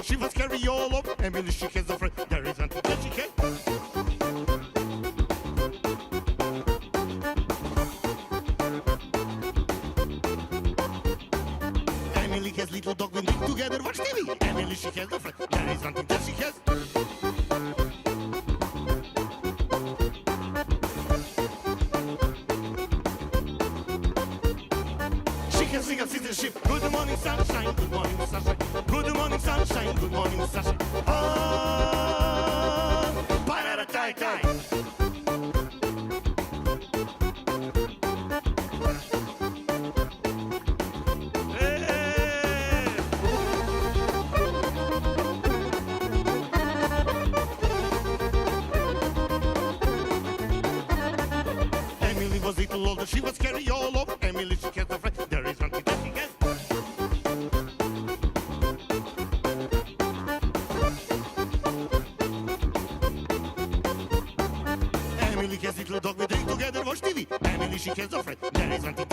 She was carry all up. Emily, she has a friend. There is nothing that she can. Emily has little dog when they together watch TV. Emily, she has a friend. There is nothing that she has. She can sing a citizenship. Good morning, sunshine. Good morning, sunshine. Good morning, sunshine. Good morning, sunshine. Oh, parada tai tai. Emily was little older. She was carry all up. Emily, she has a friend. There is nothing that she can. Emily has little dog with they together watch TV. Emily, she has a friend. There is nothing